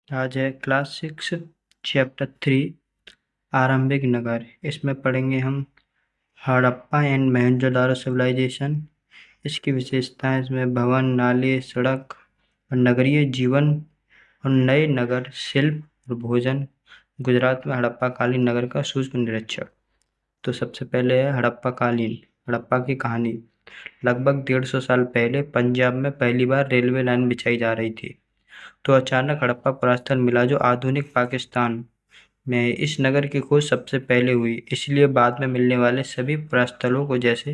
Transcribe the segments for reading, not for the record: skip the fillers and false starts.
आज है class 6 chapter 3 आरंभिक नगर। इसमें पढ़ेंगे हम हड़प्पा एंड मोहनजोदारो सिविलाइजेशन। इसकी विशेषताएं इसमें भवन, नाले, सड़क और नगरीय जीवन और नए नगर, शिल्प और भोजन। गुजरात में हड़प्पा कालीन नगर का सूक्ष्म निरीक्षण। तो सबसे पहले है हड़प्पा कालीन। हड़प्पा की कहानी। लगभग 150 साल पहले पंजाब में पहली बार रेलवे लाइन बिछाई जा रही थी, तो अचानक हड़प्पा परास्थल मिला जो आधुनिक पाकिस्तान में है। इस नगर की खोज सबसे पहले हुई, इसलिए बाद में मिलने वाले सभी परास्थलों को, जैसे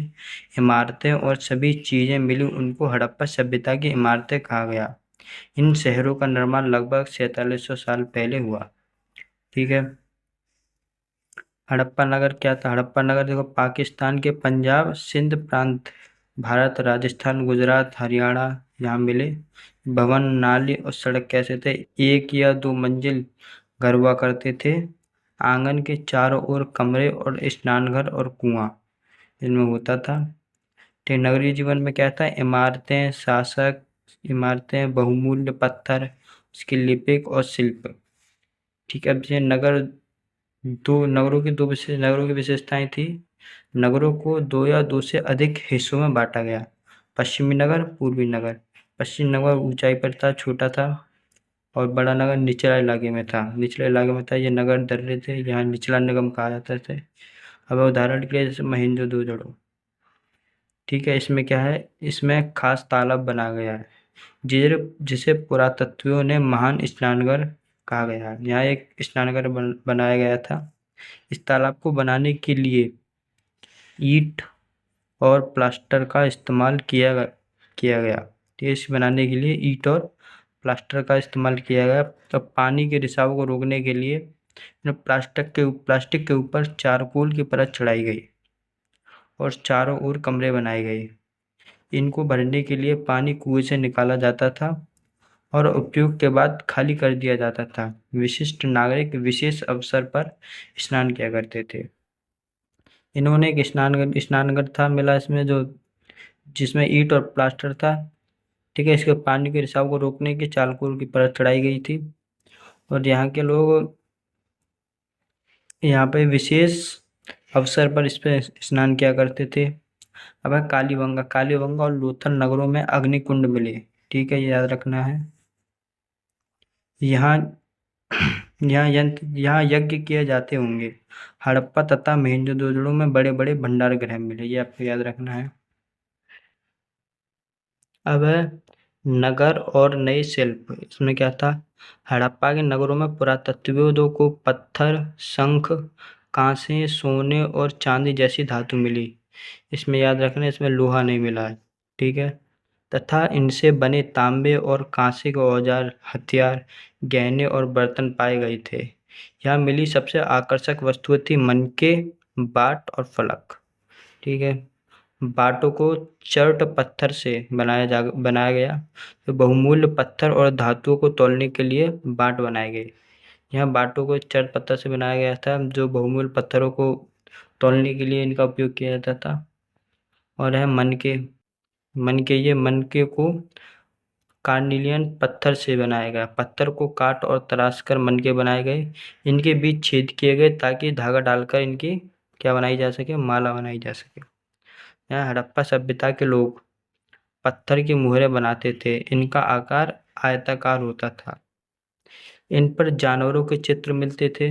इमारतें और सभी चीज़ें मिली, उनको हड़प्पा सभ्यता की इमारतें कहा गया। इन शहरों का निर्माण लगभग 4700 साल पहले हुआ। ठीक है। हड़प्पा नगर क्या था? हड़प्पा नगर देखो, पाकिस्तान के पंजाब सिंध प्रांत, भारत, राजस्थान, गुजरात, हरियाणा, यहाँ मिले। भवन, नाली और सड़क कैसे थे? एक या दो मंजिल घर हुआ करते थे। आंगन के चारों ओर कमरे और स्नानघर और कुआं इनमें होता था। ठीक। नगरीय जीवन में क्या था? इमारतें, शासक इमारतें, बहुमूल्य पत्थर, उसकी लिपिक और शिल्प। ठीक है। अब ये नगरों की विशेषताएं थी। नगरों को दो या दो से अधिक हिस्सों में बांटा गया। पश्चिमी नगर, पूर्वी नगर। पश्चिमी नगर ऊंचाई पर था, छोटा था, और बड़ा नगर निचला इलाके में था। निचले इलाके में था, ये नगर दर्रे थे, यहाँ निचला निगम कहा जाता था। अब उदाहरण के लिए जैसे मोहनजोदड़ो। ठीक है। इसमें क्या है? इसमें खास तालाब बना गया है, जिसे पुरातत्वियों ने महान स्नानघर कहा गया है। यहाँ एक स्नानघर बनाया गया था। इस तालाब को बनाने के लिए ईंट और प्लास्टर का इस्तेमाल किया गया। तो इसे बनाने के लिए ईंट और प्लास्टर का इस्तेमाल किया गया। तो पानी के रिसाव को रोकने के लिए प्लास्टिक के ऊपर चारकोल की परत चढ़ाई गई और चारों ओर कमरे बनाए गए। इनको भरने के लिए पानी कुएं से निकाला जाता था और उपयोग के बाद खाली कर दिया जाता था। विशिष्ट नागरिक विशेष अवसर पर स्नान किया करते थे। इन्होंने एक स्नानघर था मिला इसमें, जो जिसमें ईंट और प्लास्टर था। ठीक है। इसके पानी के रिसाव को रोकने की चारकोल की परत चढ़ाई गई थी और यहाँ के लोग यहाँ पे विशेष अवसर पर इस पे स्नान किया करते थे। अब है कालीबंगा और लोथल नगरों में अग्निकुंड मिले। ठीक है, ये याद रखना है। यहाँ यहाँ यज्ञ किए जाते होंगे। हड़प्पा तथा मोहनजोदड़ो में बड़े बड़े भंडार गृह मिले, ये आपको याद रखना है। अब है नगर और नए शिल्प। इसमें क्या था? हड़प्पा के नगरों में पुरातत्वविदों को पत्थर, शंख, कांसे, सोने और चांदी जैसी धातु मिली। इसमें याद रखना, इसमें लोहा नहीं मिला है। ठीक है। तथा इनसे बने तांबे और कांसे के औजार, हथियार, गहने और बर्तन पाए गए थे। यहाँ मिली सबसे आकर्षक वस्तुएं थी मनके, बाट और फलक। ठीक है। बाटों को चर्ट पत्थर से बनाया गया। तो बहुमूल्य पत्थर और धातुओं को तौलने के लिए बाट बनाए गए। यहाँ बाटों को चर्ट पत्थर से बनाया गया था, जो बहुमूल्य पत्थरों को तौलने के लिए इनका उपयोग किया जाता था। और है मनके। मनके को कार्निलियन पत्थर से बनाया गया। पत्थर को काट और तराश कर मनके बनाए गए। इनके बीच छेद किए गए ताकि धागा डालकर इनकी क्या बनाई जा सके? माला बनाई जा सके। यहाँ हड़प्पा सभ्यता के लोग पत्थर की मुहरें बनाते थे। इनका आकार आयताकार होता था। इन पर जानवरों के चित्र मिलते थे।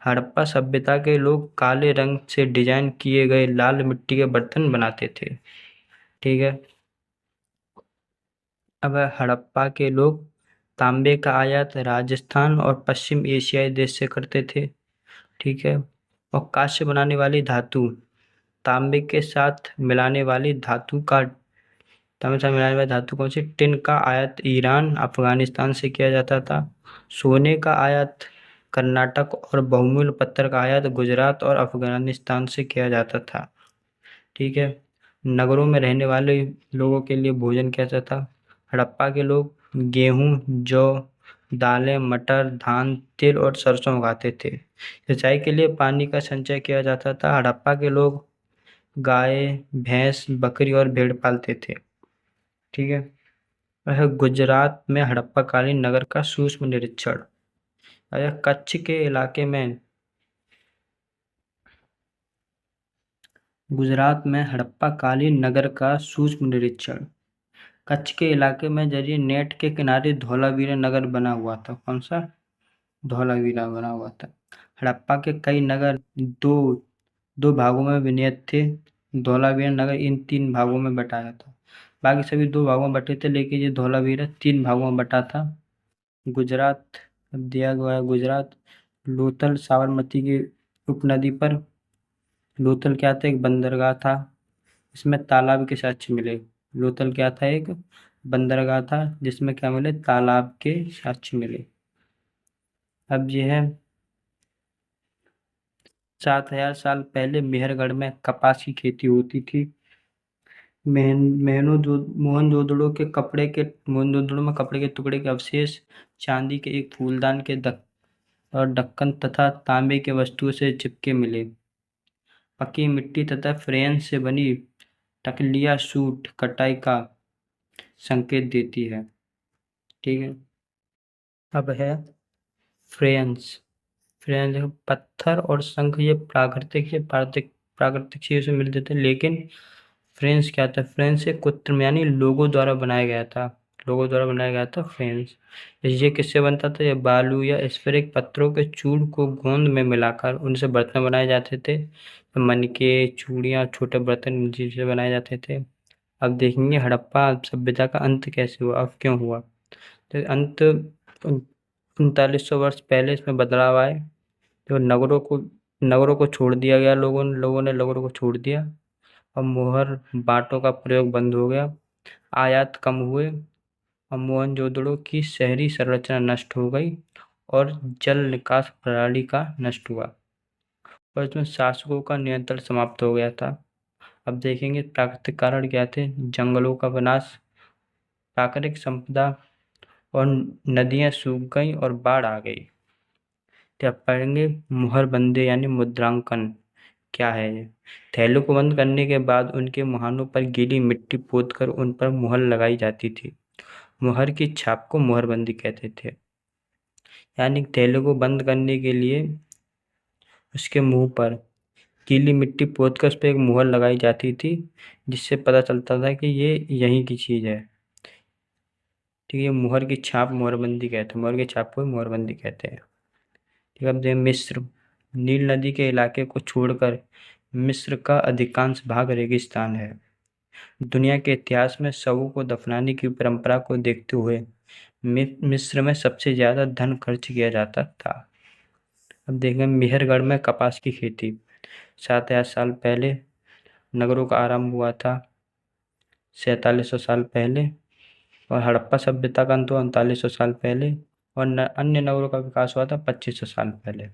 हड़प्पा सभ्यता के लोग काले रंग से डिजाइन किए गए लाल मिट्टी के बर्तन बनाते थे। ठीक है। अब हड़प्पा के लोग तांबे का आयात राजस्थान और पश्चिम एशियाई देश से करते थे। ठीक है। और कांस्य बनाने वाली धातु, तांबे के साथ मिलाने वाली धातु का तांबे के साथ मिलाने वाली धातु कौन सी? टिन का आयात ईरान, अफगानिस्तान से किया जाता था। सोने का आयात कर्नाटक और बहुमूल्य पत्थर का आयात गुजरात और अफगानिस्तान से किया जाता था। ठीक है। नगरों में रहने वाले लोगों के लिए भोजन कैसा था? हड़प्पा के लोग गेहूं, जौ, दालें, मटर, धान, तिल और सरसों उगाते थे। सिंचाई के लिए पानी का संचय किया जाता था। हड़प्पा के लोग गाय, भैंस, बकरी और भेड़ पालते थे। ठीक है। वह गुजरात में हड़प्पाकालीन नगर का सूक्ष्म निरीक्षण। वह कच्छ के इलाके में गुजरात में हड़प्पाकालीन नगर का सूक्ष्म निरीक्षण। कच्छ के इलाके में जरिए नेट के किनारे धौलावीरा नगर बना हुआ था। कौन सा? धौलावीरा बना हुआ था। हड़प्पा के कई नगर दो दो भागों में विनियत थे। धौलावीरा नगर इन 3 भागों में बटाया था। बाकी सभी 2 भागों में बटे थे, लेकिन ये धौलावीरा 3 भागों में बटा था। गुजरात, अब दिया गया है गुजरात। लोथल साबरमती की उपनदी पर। लोथल क्या था? एक बंदरगाह था। इसमें तालाब के साक्ष्य मिले। लोथल क्या था? एक बंदरगाह था जिसमें क्या मिले? तालाब के साक्ष्य मिले। अब ये है 7000 साल पहले मेहरगढ़ में कपास की खेती होती थी। मोहनजोदड़ो में कपड़े के टुकड़े के अवशेष, चांदी के एक फूलदान के और ढक्कन तथा तांबे के वस्तुओं से चिपके मिले। पक्की मिट्टी तथा फ्रेंच से बनी टकलिया सूट कटाई का संकेत देती है। ठीक है। अब है फ्रेंच। फ्रेंच पत्थर और शंख ये प्राकृतिक चीजों से मिलते थे, लेकिन फ्रेंच क्या था? फ्रेंच एक कृत्रिम यानी लोगों द्वारा बनाया गया था। फ्रेंच। ये किससे बनता था? ये बालू या स्फेरिक पत्थरों के चूर्ण को गोंद में मिलाकर उनसे बर्तन बनाए जाते थे। मनके, चूड़ियाँ, छोटे बर्तन जिनसे बनाए जाते थे। अब देखेंगे हड़प्पा सभ्यता का अंत कैसे हुआ, अब क्यों हुआ। तो अंत 3900 वर्ष पहले इसमें बदलाव आए। तो नगरों को छोड़ दिया गया। लोगों ने नगरों को छोड़ दिया और मोहर बाटों का प्रयोग बंद हो गया। आयात कम हुए और मोहनजोदड़ो की शहरी संरचना नष्ट हो गई और जल निकास प्रणाली का नष्ट हुआ और इसमें शासकों का नियंत्रण समाप्त हो गया था। अब देखेंगे प्राकृतिक कारण क्या थे। जंगलों का विनाश, प्राकृतिक संपदा और नदियां सूख गई और बाढ़ आ गई। क्या पढ़ेंगे? मुहरबंदी यानी मुद्रांकन क्या है ये? थैलों को बंद करने के बाद उनके मुहानों पर गीली मिट्टी पोतकर उन पर मुहर लगाई जाती थी। मुहर की छाप को मुहरबंदी कहते थे। यानी थैलों को बंद करने के लिए उसके मुंह पर गीली मिट्टी पोतकर उस पर एक मुहर लगाई जाती थी, जिससे पता चलता था कि ये यहीं की चीज़ है। ठीक है। मुहर की छाप मुहरबंदी कहते हैं। मुहर की छाप को मुहरबंदी कहते हैं। ठीक है। अब देखिए मिस्र। नील नदी के इलाके को छोड़कर मिस्र का अधिकांश भाग रेगिस्तान है। दुनिया के इतिहास में शवों को दफनाने की परंपरा को देखते हुए मिस्र में सबसे ज़्यादा धन खर्च किया जाता था। अब देखेंगे मेहरगढ़ में कपास की खेती। 7000 साल पहले नगरों का आरंभ हुआ था। 4700 साल पहले। और हड़प्पा सभ्यता का अंत हुआ 3900 साल पहले। और अन्य नगरों का विकास हुआ था 2500 साल पहले।